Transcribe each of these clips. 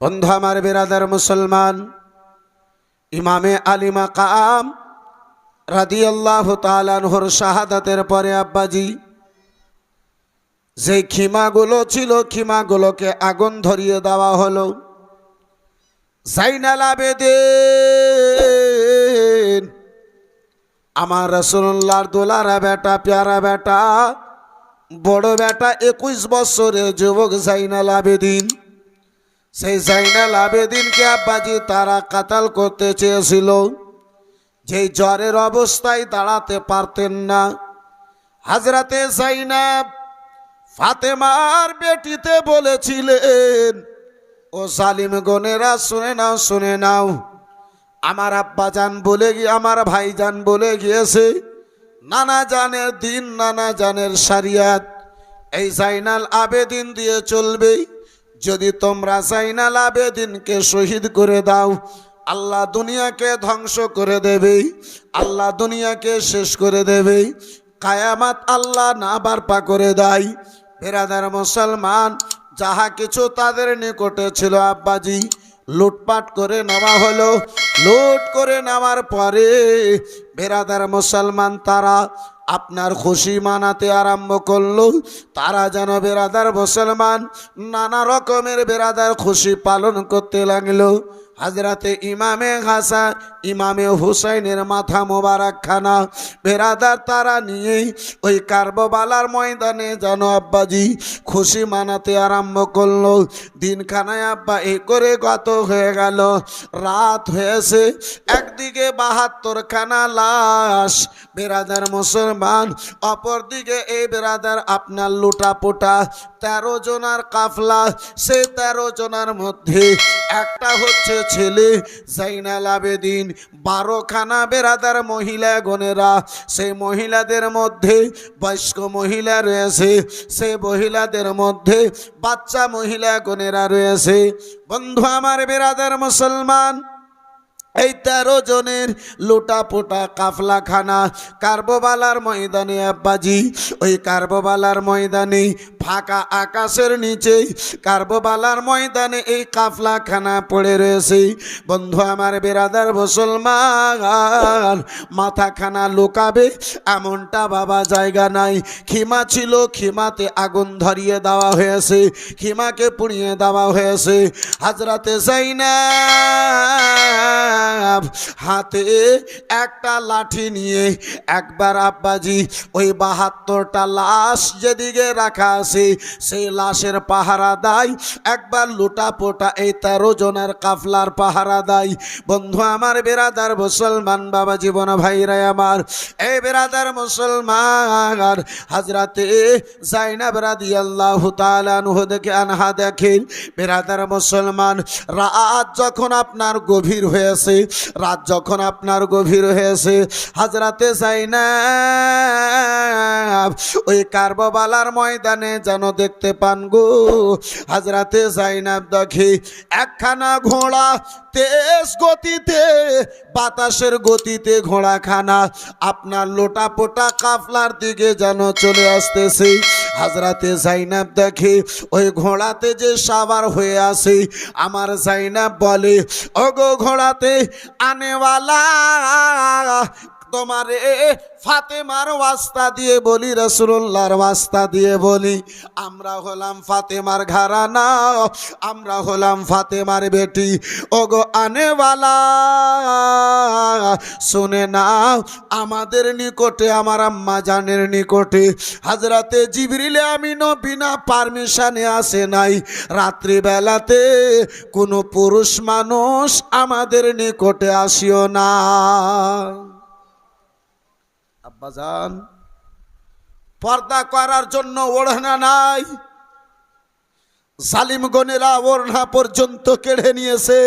বন্ধু আমার বিরাদার মুসলমান, ইমামে আলী মাকাম রাদিয়াল্লাহু তাআলা আনহুর শাহাদাতের পরে আব্বাজি যে খিমাগুলো ছিল, খিমাগুলোকে আগুন ধরিয়ে দেওয়া হলো। জাইনাল আবেদিন আমার রাসূলুল্লাহর দুলারা বেটা, প্যারা বেটা, বড় বেটা, 21 বছরের যুবক জাইনাল আবেদিন। সেই জাইনাল আবেদিনকে আব্বাজি তারা কাতাল করতে চেয়েছিল। যেই জ্বরের অবস্থায় দাঁড়াতে পারতেন না, হযরতে জাইনাব ফাতেমার বেটিতে বলেছিলেন, ও জালিম গনেরা শুনে নাও, শুনে নাও, আমার আব্বাজান বলে গিয়ে, আমার ভাইজান বলে গিয়েছে, নানা জানের দিন, নানা জানের শরিয়ত এই জাইনাল আবেদিন দিয়ে চলবে। যদি তোমরা জাইনাল আবেদিনকে শহীদ করে দাও, আল্লাহ দুনিয়াকে ধ্বংস করে দেবে, আল্লাহ দুনিয়াকে শেষ করে দেবে, কায়ামাত আল্লাহ না বারপা করে দেয়। বিরাদার মুসলমান, যাহা কিছু তাদের নিকটে ছিল আব্বাজি লুটপাট করে নেওয়া হলো। লুট করে নেওয়ার পরে বিরাদার মুসলমান তারা আপনার খুশি মানাতে আরম্ভ করলো। তারা যেন বিরাদার মুসলমান নানা রকমের বিরাদার খুশি পালন করতে লাগলো। হযরতে ইমামে হাসান, ইমামে হুসাইনের মাথা মোবারক খানা বেরাদার তারা নিয়ে ওই কারবালার ময়দানে যেন আব্বাজি খুশি মানাতে আরম্ভ করলো। দিনখানায় আব্বা এ করে গত হয়ে গেল, রাত হয়েছে, একদিকে 72 খানা লাশ বেরাদার মুসলমান, অপরদিকে এই বেরাদার আপনার লুটাপোটা 13 জনার কাফলা। সে 13 জনার মধ্যে একটা হচ্ছে ছেলে জাইনাল আবেদিন, 12 খানা বেরাদার মহিলা গনেরা, সেই মহিলাদের মধ্যে বয়স্ক মহিলা রয়েছে, সেই মহিলাদের মধ্যে বাচ্চা মহিলা গনেরা রয়েছে। বন্ধু আমার বেরাদার মুসলমান, এই 13 জনের লুটাপোটা কাফলা খানা কারবালার ময়দানে আব্বাজি, ওই কারবালার ময়দানে ফাঁকা আকাশের নিচে কারবালার ময়দানে এই কাফলা খানা পড়ে রয়েছে। বন্ধু আমার বেরাদার মুসলমান, মাথা খানা লুকাবে এমনটা বাবা জায়গা নাই। খিমা ছিল, খিমাতে আগুন ধরিয়ে দেওয়া হয়েছে, খিমাকে পুড়িয়ে দেওয়া হয়েছে। হযরতে জাইনাব হাতে একটা লাঠি নিয়ে একবার আব্বাজি ওই 72টা লাশ যেদিকে রাখা আছে সেই লাশের পাহারা দেয়, একবার লুটাপোটা এই 13 জনের কাফলার পাহারা দেয়। বন্ধু আমার বেরাদার মুসলমান, বাবা জীবন ভাইরা আমার, এই বেরাদার মুসলমান, হযরতে জাইনাব রাদিয়াল্লাহু তাআলা আনহা দেখেন বেরাদার মুসলমান, রাত যখন আপনার গভীর হয়েছে, রাত যখন আপনার গভীর হয়েছে, হযরতে জাইনাব ওই কারবালার ময়দানে যেন দেখতে পান গো, হযরতে জাইনাব দেখে একখানা ঘোড়া তেজ গতিতে, বাতাসের গতিতে ঘোড়াখানা আপনার লোটাপোটা কাফলার দিকে যেন চলে আসতেছে। হযরতে জাইনাব দেখে ওই ঘোড়াতে যে সাওয়ার হয়ে আসে, আমার জাইনাব বলে, ওগো ঘোড়াতে আনেওয়ালা, তোমারে ফাতেমার ওয়াস্তা দিয়ে বলি, রাসূলুল্লাহর ওয়াস্তা দিয়ে বলি, আমরা হলাম ফাতেমার ঘরানা, আমরা হলাম ফাতেমার বেটি। ওগো আনেওয়ালা, শুনে নাও, আমাদের নিকটে, আমার আম্মা জানের নিকটে হযরতে জিবরিল আমিন বিনা পারমিশনে আসে নাই। রাত্রিবেলাতে কোনো পুরুষ মানুষ আমাদের নিকটে আসিও না। আব্বাজান, পর্দা করার জন্য ওড়না নাই, জালিম গনেরা ওড়না পর্যন্ত কেড়ে নিয়েছে।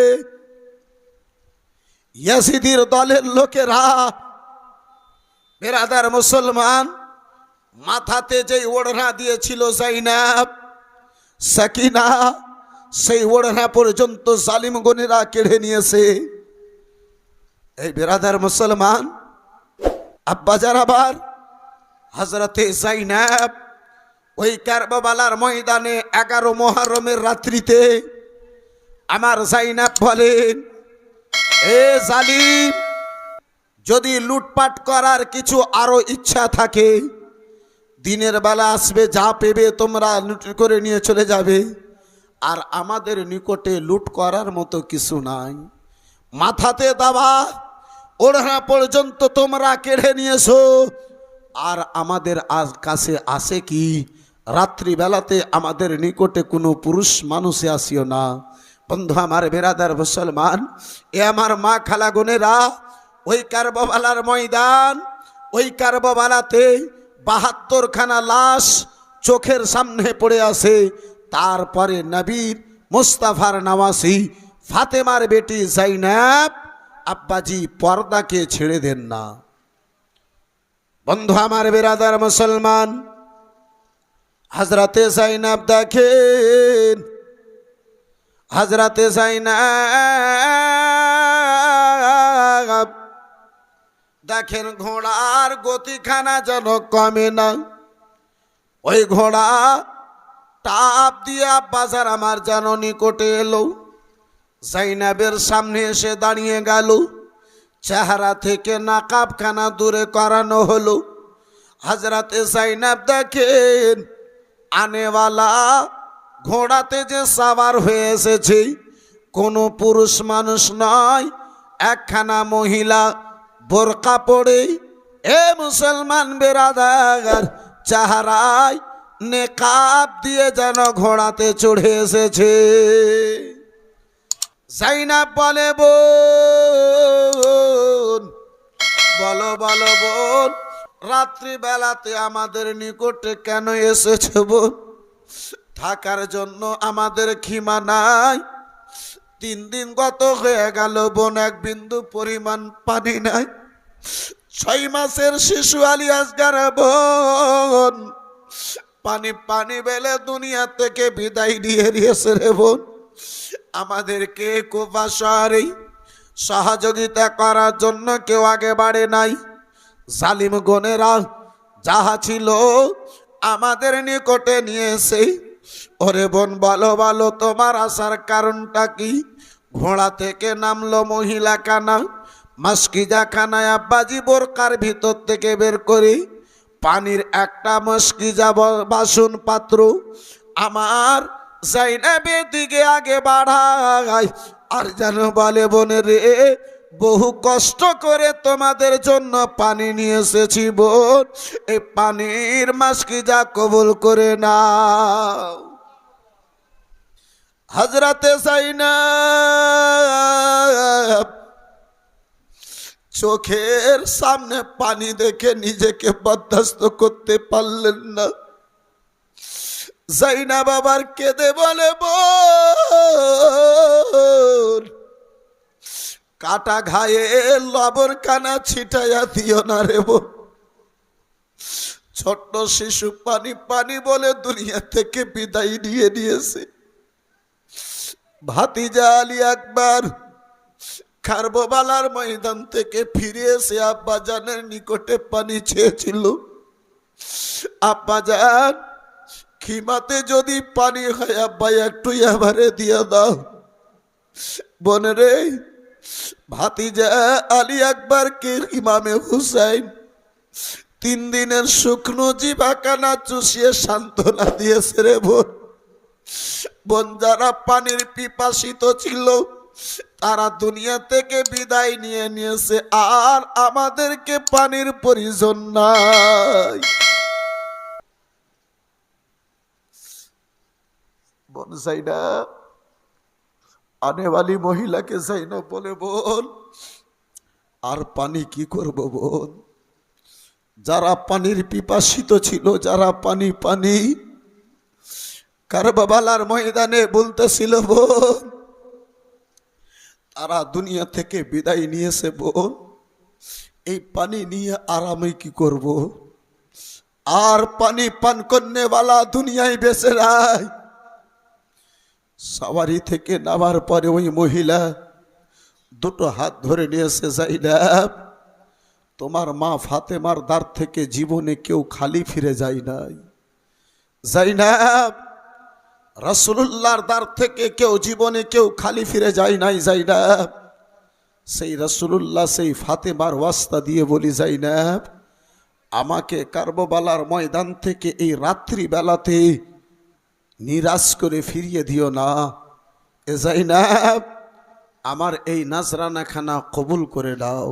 ইয়াজিদের দলের লোকেরা বেরাদার মুসলমান, মাথাতে যে ওড়না দিয়েছিল জাইনাব সাকিনা, সেই ওড়না পর্যন্ত জালিম গনেরা কেড়ে নিয়েছে। এই বেরাদার মুসলমান, আব্বাজান, আবার হযরতে জাইনাব ওই কারবালার ময়দানে 11 মুহররমের রাত্রিতে আমার জাইনাব বলেন, এ জালিম, যদি লুটপাট করার কিছু আরো ইচ্ছা থাকে, দিনের বেলা আসবে, যা পেবে তোমরা লুট করে নিয়ে চলে যাবে, আর আমাদের নিকটে লুট করার মতো কিছু নাই। মাথাতে দাবা, ওড়না পর্যন্ত তোমরা কেড়ে নিয়েছো, আর আমাদের কাছে আসে কি? রাত্রিবেলাতে আমাদের নিকটে কোনো পুরুষ মানুষে আসিও না। বন্ধু আমার, বেরাদার মুসলমান, এ আমার মা খালা বোনেরা, ওই কারবালার ময়দান, ওই কারবালাতে ৭২খানা লাশ চোখের সামনে পড়ে আছে। তারপরে নবীর মুস্তাফার নওয়াসি ফাতেমার বেটি জাইনাব, আব্বাজি পর্দাকে ছেড়ে দেন না। বন্ধু আমার, বেরাদার মুসলমান, হযরতে জাইনাব দেখেন, হযরতে জাইনাব দেখেন ঘোড়ার গতিখানা যেন কমে না। ওই ঘোড়া টাপ দিয়ে আব্বাজার আমার যেন নিকটে এলো, জাইনাবের সামনে এসে দাঁড়িয়ে গেল। চেহারা থেকে নাকাবখানা দূরে করানো হলো। হযরতে জাইনাব দেখেন আনেওয়ালা ঘোড়াতে যে সাওয়ার হয়ে এসেছে, কোনো পুরুষ মানুষ নয়, একখানা মহিলা বোরকা পরে, এ মুসলমান বেরাদার, চেহারায় নেকাব দিয়ে যেন ঘোড়াতে চড়ে এসেছে। জাইনাব বলে, বোন, বলো বলো বোন, রাত্রিবেলাতে আমাদের নিকটে কেন এসেছে বোন? থাকার জন্য আমাদের খিমা নাই। 3 দিন গত হয়ে গেল বোন, এক বিন্দু পরিমাণ পানি নাই। 6 মাসের শিশু আলী আসগার বোন, পানি পানি বেলে দুনিয়া থেকে বিদায় নিয়ে দিয়েছে রে বোন। আমাদেরকে কুফা শহরে সহযোগিতা করার জন্য কেউ আগে বাড়ে নাই। জালিম গনেরা যাহা ছিল আমাদের নিকটে নিয়ে এসে, ওরে বোন বলো বলো, তোমার আসার কারণটা কি? ঘোড়া থেকে নামলো মহিলা কানা, মাস্কিজা খানায় আব্বাজি বোরকার ভিতর থেকে বের করে পানির একটা মাস্কিজা বাসন পাত্র আমার জাইনাবের দিকে আগে বাড়ায়, আর যেন বলে, বোনে রে, বহু কষ্ট করে তোমাদের জন্য পানি নিয়ে এসেছি বোন, এই পানির মাস্কিজা কবুল করে নাও। হযরতে জাইনাব চোখের সামনে পানি দেখে নিজেকে বরদাস্ত করতে পারলেন না। জাইনাব আবার কেঁদে বলে, বোন, কাটা ঘায়ে লবণ কানা ছিটাইয়া দিও না রে বোন। ছোট্ট শিশু পানি পানি বলে দুনিয়া থেকে বিদায় নিয়ে নিয়েছে। ভাতিজা আলী আকবর কারবালার ময়দান থেকে ফিরে এসে আব্বাজানের নিকটে পানি চেয়েছিল। আব্বাজান, খিমাতে যদি পানি হয় আব্বা একটু আমারে দিয়ে দাও। বোন রে, ভাতিজা আলী আকবরকে ইমামে হুসাইন 3 দিনের শুকনো জিভাখানা চুষিয়ে সান্ত্বনা দিয়েছে রে বোন। বোন, যারা পানির পিপাসিত ছিল তারা দুনিয়া থেকে বিদায় নিয়ে নিয়েছে, আর আমাদেরকে পানির প্রয়োজন নাই। বোন জাইনাব, আনেওয়ালি মহিলাকে জাইনাব বলে, বোন, আর পানি কি করব বোন? যারা পানির পিপাসিত ছিল, যারা পানি পানি কারবালার ময়দানে বলতেছিল বোন, তারা দুনিয়া থেকে বিদায় নিয়েছে বোন, এই পানি নিয়ে আর আমি কি করব? আর পানি পান করনেওয়ালা দুনিয়ায় বেঁচে নাই। সাওয়ারি থেকে নামার পরে ওই মহিলা 2 হাত ধরে নিয়েছে, জাইনাব, তোমার মা ফাতেমার দ্বার থেকে জীবনে কেউ খালি ফিরে যায় নাই। জাইনাব, রাসূলুল্লাহর দ্বার থেকে কেউ জীবনে কেউ খালি ফিরে যায় নাই যায়নাব। সেই রাসূলুল্লাহ সেই ফাতেমার ওয়াস্তা দিয়ে বলি, যায়নাব আমাকে কারবালার ময়দান থেকে এই রাত্রি বেলাতে নিরাশ করে ফিরিয়ে দিও না। এ যায়নাব আমার এই নাজরানাখানা কবুল করে দাও।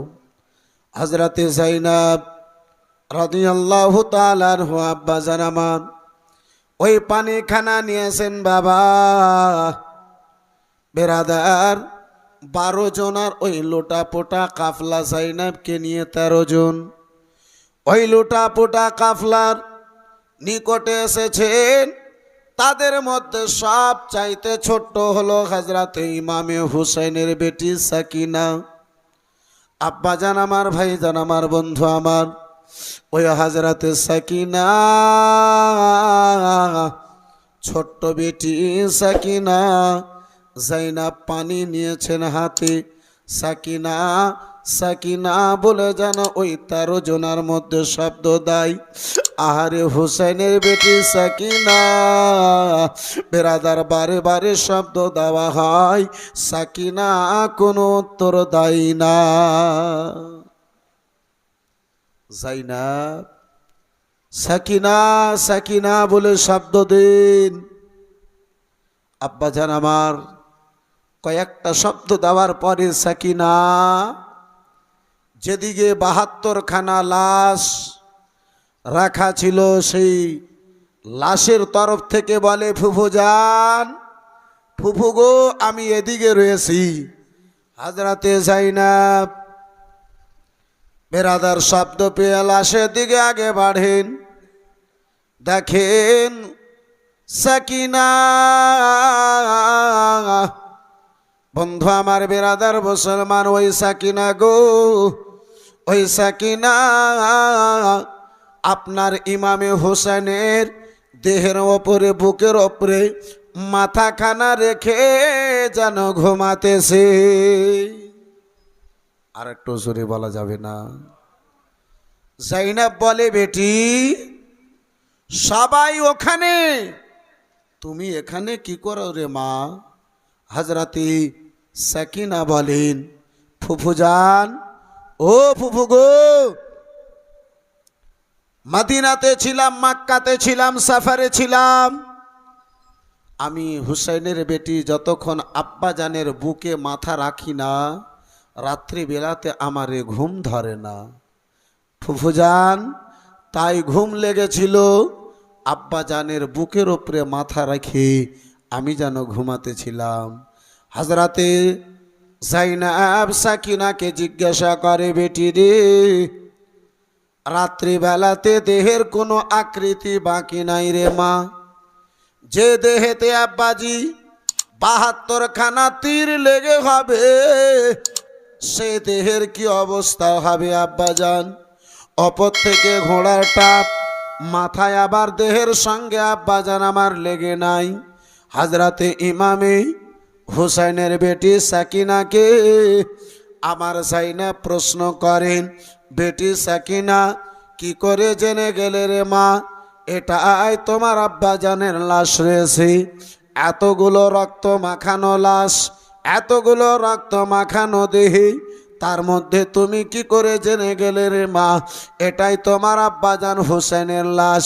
হযরতে যায়নাব রাদিয়াল্লাহু তাআলা আনহু আব্বা জান আমার ওই পানিখানা নিয়েছেন বাবা। বেরাদার 12 জনার ওই লোটা পোটা কাফলা যায়নাবকে নিয়ে 13 জন ওই লোটা পোটা কাফলার নিকটে এসেছেন। তাদের মধ্যে সব চাইতে ছোট্ট হলো হযরতে ইমামে হুসাইনের বেটি সাকিনা। আব্বা জান আমার, ভাই জান আমার, বন্ধু আমার, ওই হযরতে সাকিনা ছোট্ট বেটি সাকিনা যায়নাব পানি নিয়েছেন হাতে। সাকিনা সাকিনা বলে যেন ওই 13 জনার মধ্যে শব্দ দেয়, আহারে হুসাইনের বেটি সাকিনা। বেরাদার বারে বারে শব্দ দেওয়া হয়, সাকিনা কোনো উত্তর দেয় না। যায়নাব সাকিনা সাকিনা বলে শব্দ দিন। আব্বাজান আমার কয়েকটা শব্দ দেওয়ার পরে সাকিনা যেদিকে 72 খানা লাশ রাখা ছিল সেই লাশের তরফ থেকে বলে, ফুফুজান, ফুফু গো আমি এদিকে রয়েছি। হযরতে যায়নাব বেরাদার শব্দ পেয়ে লাশের দিকে আগে বাড়েন। দেখেন সাকিনা। বন্ধু আমার, বেরাদার মুসলমান, ওই সাকিনা গো, ওই সাকিনা আপনার ইমামে হোসেনের দেহের ওপরে, বুকের ওপরে মাথাখানা রেখে যেন ঘুমাতেছে। আর একটু জোরে বলা যাবে না? যায়নাব বলে, বেটি সবাই ওখানে, তুমি এখানে কি করো রে মা? হযরতে সাকিনা বলেন, ফুফুজান, ও ফুফু গো, মদিনাতে ছিলাম, মক্কাতে ছিলাম, সফরে ছিলাম। আমি হুসাইনের বেটি যতক্ষণ আব্বাজানের বুকে মাথা রাখি না, রাত্রিবেলাতে আমারে ঘুম ধরে না। ফুফুজান, তাই ঘুম লেগেছিল, আব্বাজানের বুকের উপরে মাথা রেখে আমি যেন ঘুমাতেছিলাম। হযরতে যায়নাব সাকিনাকে জিজ্ঞাসা করে, বেটি রে, রাত্রিবেলাতে দেহের কোনো আকৃতি বাকি নাই রে মা? যে দেহেতে আব্বাজি 72 খানা তীর লেগে হবে, সে দেহের কি অবস্থা হবে আব্বাজান? অপর থেকে ঘোড়ার টাপ মাথায় আবার দেহের সঙ্গে আব্বাজান আমার লেগে নাই। হযরতে ইমামে হুসাইনের বেটি সাকিনাকে আমার যায়নাব প্রশ্ন করেন, বেটি সাকিনা, কি করে জেনে গেলে রে মা এটাই তোমার আব্বাজানের লাশ রয়েছে? এতগুলো রক্ত মাখানো লাশ, এতগুলো রক্ত মাখানো দেহে, তার মধ্যে তুমি কি করে জেনে গেলে রে মা এটাই তোমার আব্বাজান হোসেনের লাশ?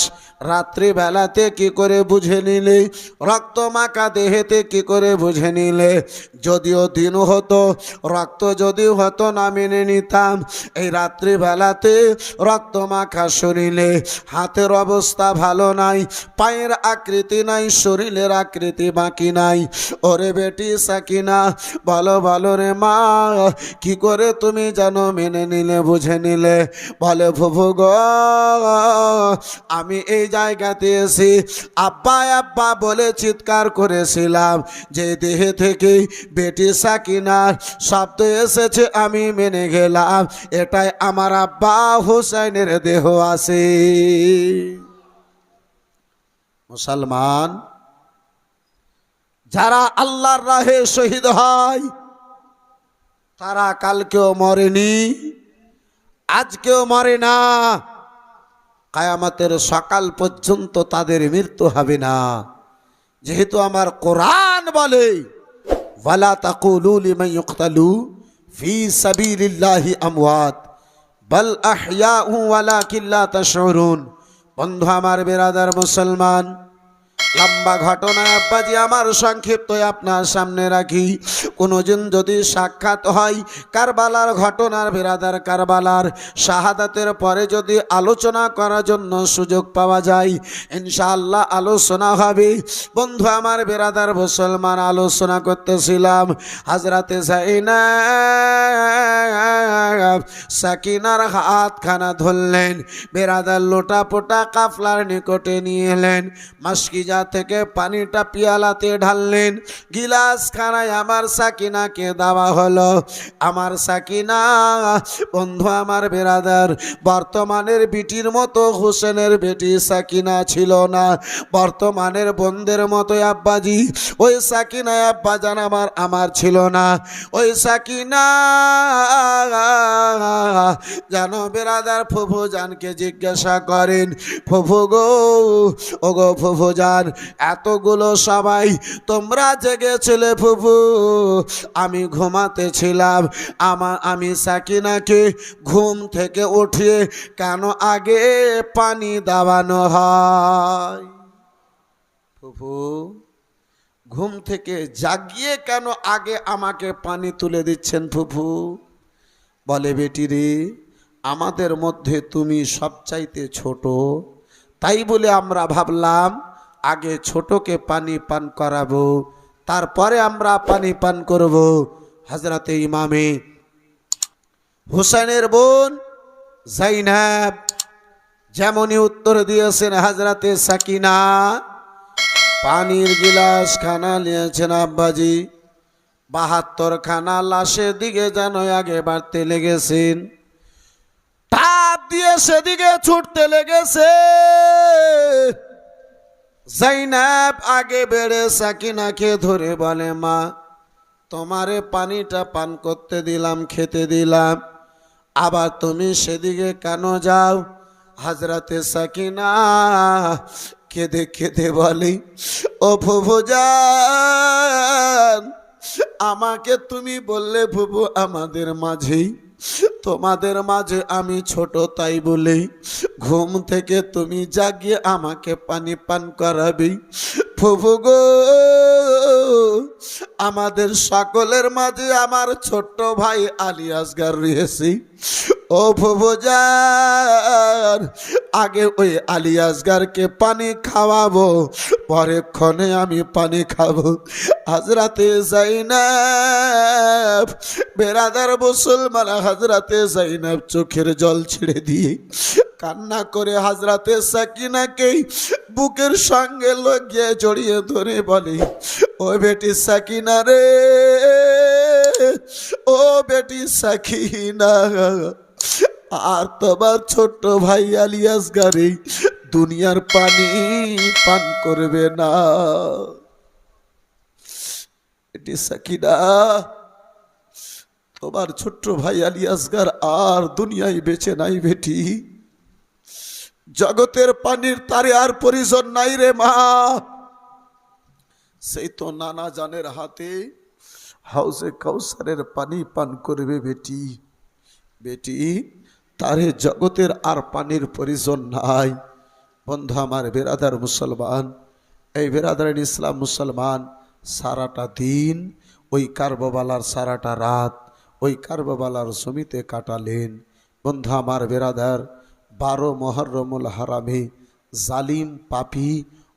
রাত্রিবেলাতে কি করে বুঝে নিলে? রক্ত মাখা দেহেতে কি করে বুঝে নিলে? যদিও দিন হতো, রক্ত যদিও হতো না মেনে নিতাম, এই রাত্রিবেলাতে রক্ত মাখা শরীরে, হাতের অবস্থা ভালো নাই, পায়ের আকৃতি নাই, শরীরের আকৃতি বাকি নাই। ওরে বেটি সাকিনা, বলো বলো রে মা, কি করে তুমি জানো মেনে নিলে, বুঝে নিলে? বলে, ফুফু গো, আমি এই জায়গাতে এসে আব্বা আব্বা বলে চিৎকার করেছিলাম, যে দেহে থেকে বেটি সাকিনার শব্দ এসেছে আমি মেনে গেলাম, এটাই আমার আব্বা হুসাইনের দেহ আছে। মুসলমান, যারা আল্লাহর রাহে শহীদ হয় তারা কালকেও মরেনি, আজকেও মরে না, কিয়ামতের সকাল পর্যন্ত তাদের মৃত্যু হবে না। যেহেতু আমার কোরআন বলে ওয়ালা তাকুলু লিমান ইউকতালু ফি সাবিলিল্লাহি আমওয়াত বাল আহইয়াউ ওয়ালাকিন লা তাশউরুন। বন্ধু আমার, বেরাদার মুসলমান, লম্বা ঘটনা আব্বাজি আমার সংক্ষিপ্ত আপনার সামনে রাখি। কোনোদিন যদি সাক্ষাৎ হয় কারবালার ঘটনার, বেরাদার কারবালার শাহাদাতের পরে যদি আলোচনা করার জন্য সুযোগ পাওয়া যায়, ইনশাআল্লাহ আলোচনা হবে। বন্ধু আমার, বেরাদার মুসলমান, আলোচনা করতেছিলাম হযরতে যায়েনাব সাকিনার হাতখানা ধরলেন, বেরাদার লোটা পোটা কাফলার নিকটে নিয়ে এলেন, মাসকিজা থেকে পানিটা পিয়ালাতে ঢাললেন, গিলাস খানায় আমার সাকিনাকে দেওয়া হলো। আমার সাকিনা, বন্ধু আমার বেরাদার, বর্তমানের বিটির মতো হোসেনের বেটি সাকিনা ছিল না, বর্তমানের বোনদের মতো আব্বাজি ওই সাকিনা আব্বাজান আমার ছিল না। ওই সাকিনা জানো বেরাদার ফুফু জানকে জিজ্ঞাসা করেন, ফুফু গো, ও গো ফুফু জান, এতগুলো সবাই তোমরা জেগেছিলে ফুফু, আমি ঘুমাতেছিলাম, আমি সাকিনাকে ঘুম থেকে উঠিয়ে কেন আগে পানি দাওয়ানো হয়? ফুফু ঘুম থেকে জাগিয়ে কেন আগে আমাকে পানি তুলে দিচ্ছেন ফুফু? বলে, বেটি রে, আমাদের মধ্যে তুমি সবচাইতে ছোট, তাই বলে আমরা ভাবলাম আগে ছোটকে পানি পান করাবো, তারপরে আমরা পানি পান করব। হযরতে ইমামে হুসাইনের বোন যায়েনাব যেমনই উত্তর দিয়েছেন হযরতে সাকিনা, পানির গিলাস খানা নিয়েছেন আব্বাজি, ৭২ খানা লাশের দিকে যেন আগে বাড়তে লেগেছেন, টাপ দিয়ে সেদিকে ছুটতে লেগেছে। যায়েনাব আগে বেড়ে সাকিনাকে ধরে বলে, মা, তোমারে পানিটা পান করতে দিলাম, খেতে দিলাম, আবার তুমি সেদিকে কেন যাও? হযরতে সাকিনা কেঁদে কেঁদে বলে, ও ফুফুজান, আমাকে তুমি বললে ফুফু আমাদের মাঝেই, তোমাদের মাঝে আমি ছোট, তাই বলেই ঘুম থেকে তুমি জাগিয়ে আমাকে পানি পান করাবি। ফুফু গো, আমাদের সকলের মাঝে আমার ছোট্ট ভাই আলী আসগার রয়েছে, ও ফুফুজান, আগে ওই আলী আসগারকে পানি খাওয়াবো, পরে ক্ষণে আমি পানি খাবো। হযরতে যায়েনাব, বেরাদার মুসলমান, হযরতে যায়েনাব চোখের জল ছেড়ে দিয়ে কান্না করে হযরতে সাকিনাকে বুকের সঙ্গে লাগিয়ে জড়িয়ে ধরে বলে, ও বেটি সাকিনা রে, ও বেটি সাকিনা, আর তোমার ছোট্ট ভাই আলী আসগার এই দুনিয়ার পানি পান করবে না। বেটি সাকিনা, তোমার ছোট্ট ভাই আলী আসগার আর দুনিয়ায় বেঁচে নাই বেটি, জগতের পানির তারে আর পরিজন নাই রে মা, সেই তো নানা জানের হাতে হাউজে কাউসারের পানি পান করবে বেটি, বেটি, তারে জগতের আর পানির পরিজন নাই। বন্ধু আমার বেরাদার মুসলমান, এই বেরাদার ইসলাম মুসলমান, সারাটা দিন ওই কারবালার, সারাটা রাত ওই কারবালার জমিতে কাটালেন। বন্ধু আমার বেরাদার, 12 মুহররমুল হারামে জালিম পাপী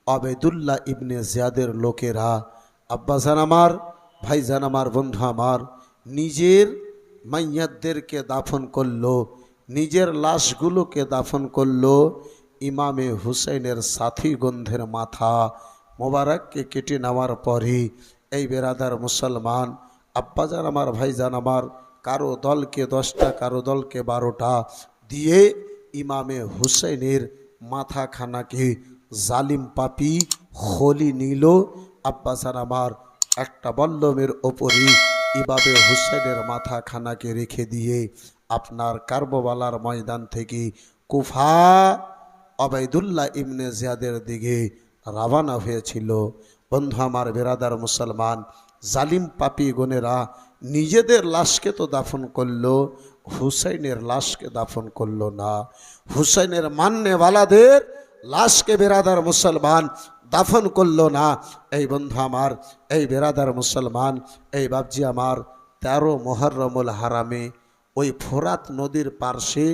আবেদুল্লাহ ইবনে জিয়াদের লোকেরা, আব্বাজান আমার, ভাইজান আমার, বন্ধু আমার, নিজের মাইয়াতদেরকে দাফন করলো, নিজের লাশগুলোকে দাফন করলো ইমামে হুসাইনের সাথী গন্ধের মাথা মোবারককে কেটে নেওয়ার পরে। এই বেরাদার মুসলমান, আব্বাজান আমার, ভাইজান আমার, কারো দলকে 10টা, কারো দলকে 12টা দিয়ে ইমামে হুসাইনের মাথাখানাকে জালিম পাপী খলি নিল। আব্বাজান আমার, একটা বল্লমের ওপরে ইমামে হুসাইনের মাথাখানাকে রেখে দিয়ে আপনার কারবালার ময়দান থেকে কুফা আবেদুল্লাহ ইবনে জিয়াদের দিকে রওনা হয়েছিল। বন্ধু আমার বেরাদার মুসলমান, জালিম পাপী গণেরা নিজেদের লাশকে তো দাফন করলো, হুসাইনের লাশকে দাফন করলো না। হুসাইনের মান্যওয়ালাদের লাশকে বেরাদার মুসলমান দাফন করলো না। এই বন্ধু আমার, এই বেরাদার মুসলমান, এই বাবজি আমার, 13 মুহররমুল হারামে ওই ফোরাত নদীর পার্শ্বে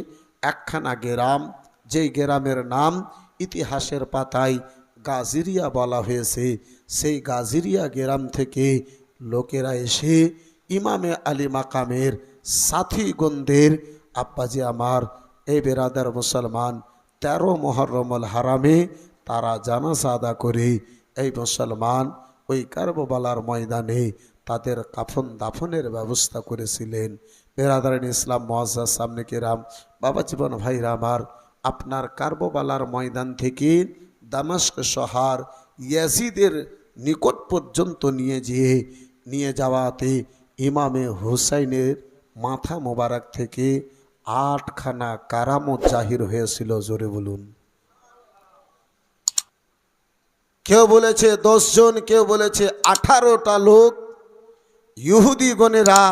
একখানা গ্রাম, যেই গ্রামের নাম ইতিহাসের পাতায় গাজিরিয়া বলা হয়েছে। সেই গাজিরিয়া গ্রাম থেকে লোকেরা এসে ইমামে আলী মাকামের সাথীগণদের আব্বাজি আমার, এই বেরাদার মুসলমান, 13 মুহররমুল হারামে তারা জানাজা আদা করে এই মুসলমান ওই কারবালার ময়দানে তাদের কাফন দাফনের ব্যবস্থা করেছিলেন। বেরাদারিন ইসলাম মুআজ্জাজ সামনে কেরাম, বাবা জীবন ভাইরা আমার, আপনার কারবালার ময়দান থেকে দামেস্ক শহর ইয়াজিদের নিকট পর্যন্ত নিয়ে যাওয়াতে ইমামে হুসাইনের মাথা মোবারক থেকে 8খানা কারামত জাহির হয়েছিল। জোরে বলুন। কেউ বলেছে 10 জন, কেউ বলেছে 18টা লোক, ইহুদি গণেরা,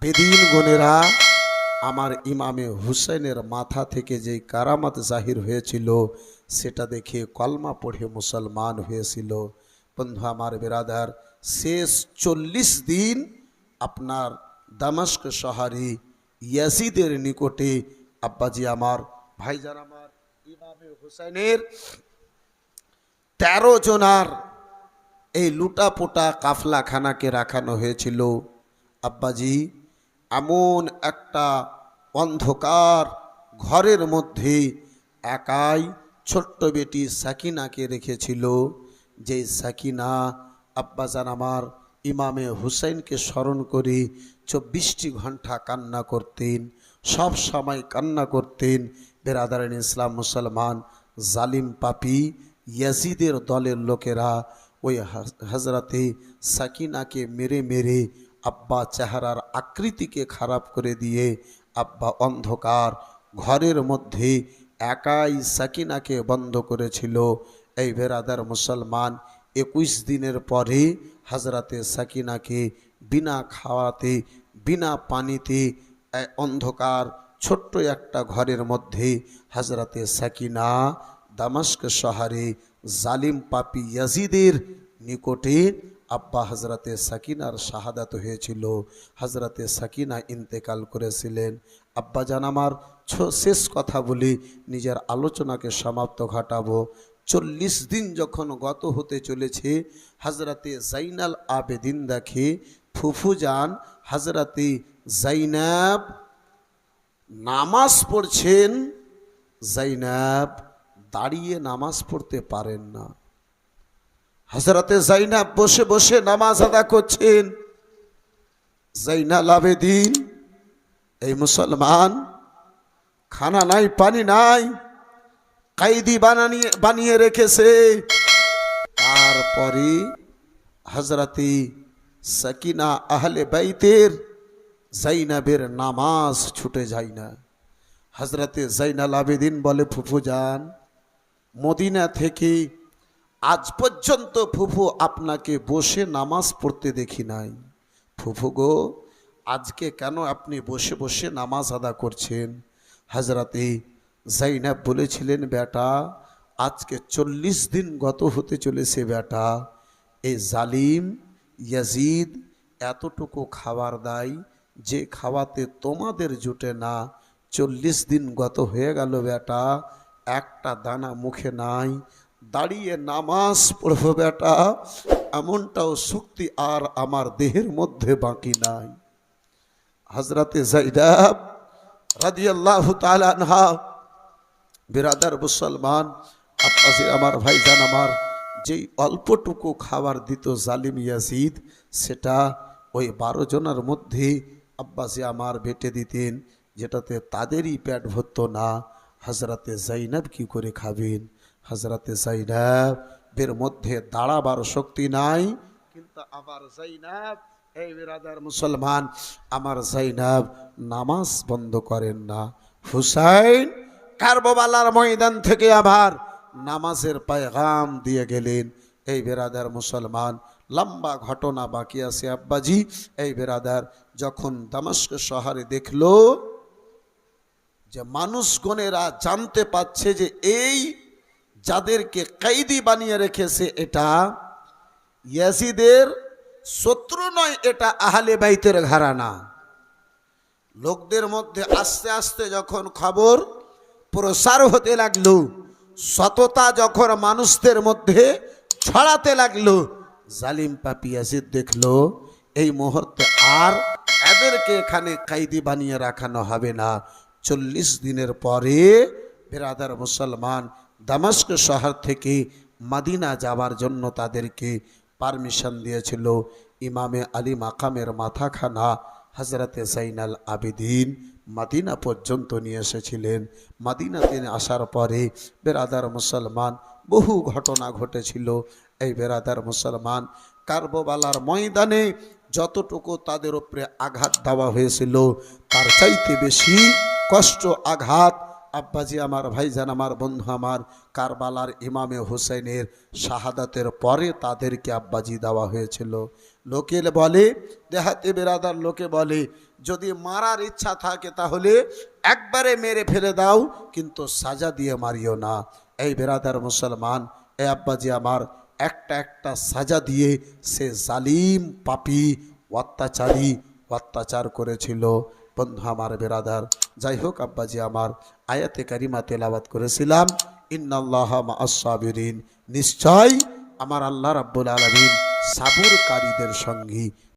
বেদিন গণেরা আমার ইমামে হুসাইনের মাথা থেকে যেই কারামত জাহির হয়েছিল সেটা দেখে কলমা পড়ে মুসলমান হয়েছিল। বন্ধু আমার বেরাদার, শেষ 40 দিন আপনার দামেস্ক শহরে ইয়াজিদের নিকটে আব্বাজি আমার, ভাইজান আমার, ইমামে হুসাইনের 13 জনার এই লুটাপোটা কাফলাখানাকে রাখানো হয়েছিল। আব্বাজি এমন একটা অন্ধকার ঘরের মধ্যে একাই ছোট্ট বেটি সাকিনাকে রেখেছিল, যে সাকিনা আব্বাজান আমার ইমামে হুসাইনকে স্মরণ করে 24টি ঘন্টা কান্না করতেন, সব সময় কান্না করতেন। বেরাদারিন ইসলাম মুসলমান, জালিম পাপী ইয়াজিদের দলের লোকেরা ওই হজরতে সাকিনাকে মেরে মেরে আব্বা চেহারার আকৃতিকে খারাপ করে দিয়ে আব্বা অন্ধকার ঘরের মধ্যে একাই সাকিনাকে বন্ধ করেছিল। এই বেরাদার মুসলমান, 21 দিনের পরে হজরতে সাকিনাকে বিনা খাওয়াতে, বিনা পানিতে, অন্ধকার ছোট্ট একটা ঘরের মধ্যে হজরতে সাকিনা দামেস্ক শহরে জালিম পাপী ইয়াজিদের নিকটে আব্বা হজরতে সাকিনার শাহাদাত হয়েছিল। হজরতে সাকিনা ইন্তেকাল করেছিলেন। আব্বা জান আমার, শেষ কথা বলি, নিজের আলোচনাকে সমাপ্ত ঘটাবো। 40 দিন যখন গত হতে চলেছে, হজরতে জাইনাল আবেদিন দেখে ফুফু যান হজরতে জাইনাব নামাজ পড়ছেন। জাইনাব দাঁড়িয়ে নামাজ পড়তে পারেন না। হজরতে জাইনাব বসে বসে নামাজ আদা করছেন। জাইনাল আবেদিন, এই মুসলমান, খানা নাই, পানি নাই, কায়দি বানিয়ে রেখেছে। তারপরে হজরতে সাকিনা আহলে বাইতের জাইনাবের নামাজ ছুটে যায় না। হজরতে জাইনাল আবেদিন বলে, ফুফু যান, মদিনা থেকে আজ পর্যন্ত ফুফু আপনাকে বসে নামাজ পড়তে দেখি নাই। ফুফু গো, আজকে কেন আপনি বসে বসে নামাজ আদা করছেন? হজরতে জাইনাব বলেছিলেন, বেটা, আজকে 40 দিন গত হতে চলেছে বেটা, এই জালিম ইয়াজিদ এতটুকু খাবার দেয় যে খাওয়াতে তোমাদের জুটে না। 40 দিন গত হয়ে গেল বেটা, একটা দানা মুখে নাই, দাঁড়িয়ে নামাজ পড়বো বেটা, এমনটাও শক্তি আর আমার দেহের মধ্যে বাকি নাই। হজরতে জাইনাব রাদিয়াল্লাহু তাআলা আনহা, বিরাদার মুসলমান, আব্বাসি আমার, ভাইজান আমার, যেই অল্পটুকু খাবার দিত জালিম ইয়াজিদ, সেটা ওই 12 জনের মধ্যে আব্বাসি আমার বেটে দিতেন, যেটাতে তাদেরই পেট ভরত না। হজরতে জাইনাব কি করে খাবেন? হজরতে জাইনাবের মধ্যে দাঁড়াবার শক্তি নাই, কিন্তু আবার জাইনাব, এই বিরাদার মুসলমান, আমার জাইনাব নামাজ বন্ধ করেন না। হুসাইন কারবালার ময়দান থেকে আবার নামাজের পায়গাম দিয়ে গেলেন। এই বেরাদার মুসলমান, লম্বা ঘটনা বাকি আছে আব্বাজি। এই বেরাদার যখন দামেস্ক শহরে দেখলো যে মানুষগণেরা জানতে পাচ্ছে যে এই যাদেরকে কয়েদি বানিয়ে রেখেছে এটা ইয়াজিদের শত্রু নয়, এটা আহলে বাইতের ঘরানা। লোকদের মধ্যে আস্তে আস্তে যখন খবর প্রসার হতে লাগলো, সততা যখন মানুষদের মধ্যে ছড়াতে লাগলো, জালিম পাপী ইয়াজিদ দেখলো এই মুহূর্তে আর এদেরকে এখানে কয়েদি বানিয়ে রাখানো হবে না। 40 দিনের পরে বেরাদার মুসলমান দামেস্ক শহর থেকে মদিনা যাওয়ার জন্য তাদেরকে পারমিশন দিয়েছিল। ইমামে আলী মাকামের মাথাখানা হজরতে জাইনাল আবেদিন মদিনা পর্যন্ত নিয়ে এসেছিলেন। মদিনাতে আসার পরে বেরাদার মুসলমান বহু ঘটনা ঘটেছিল। এই বেরাদার মুসলমান কারবালার ময়দানে যতটুকু তাদের উপরে আঘাত দেওয়া হয়েছিল তার চাইতে বেশি কষ্ট আঘাত আব্বাজি আমার ভাইজান আমার বন্ধু আমার কারবালার ইমামে হুসেনের শাহাদাতের পরে তাদেরকে আব্বাজি দেওয়া হয়েছিল। লোকে বলে, দেহাতে বেরাদার লোকে বলে, যদি মারার ইচ্ছা থাকে তাহলে একবারে মেরে ফেলে দাও, কিন্তু সাজা দিয়ে মারিও না। এই বেরাদার মুসলমান, এই আব্বাজি আমার একটা একটা সাজা দিয়ে সে জালিম পাপী অত্যাচারী অত্যাচার করেছিল। বন্ধু আমার বেরাদার, যাই হোক আব্বাজি আমার আয়াতে কারিমা তেলাওয়াত করেছিলাম, ইন্নাল্লাহা মাআস সাবিরিন, নিশ্চয় আমার আল্লাহ রাব্বুল আলামিন সাবুরকারীদের সঙ্গী।